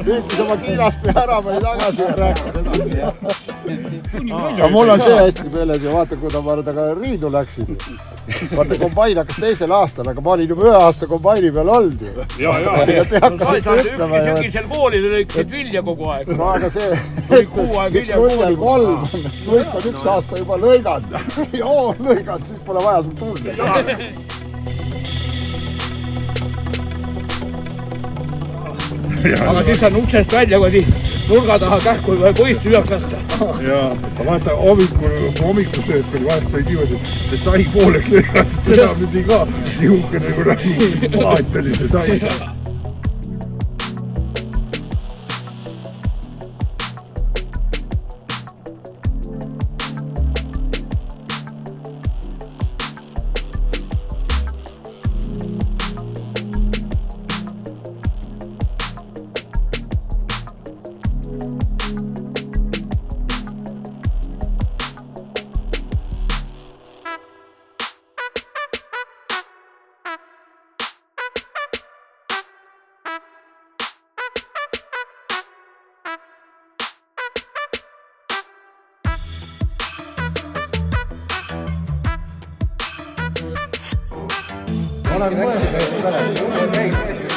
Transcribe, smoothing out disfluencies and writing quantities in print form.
Liitis oma kiilaspea ära, pani tagasi ja rääkis edasi. Aga mul on see hästi meeles ja vaata, kui ta temaga riidu läksid. Vaata, kombain hakkas teisel aastal, aga ma olin juba 1 aasta kombaini peal olnud ju. Ja. Ükski sügisel koolil lõiksid vilja kogu aeg. No aga see, miks 0-3, lõik on 1 aasta juba lõiganud. Joo, lõiganud, siis pole vaja sul tulla. Aga siis on uksest välja, kui nurga taha kähku või poist üles lasta. Jaa, vaata hommikusööt oli vahest oli niimoodi, et see sai pooleks lõigatud, seda pidi ka nihuke nagu maat oli see sai. Olen mõelnud, et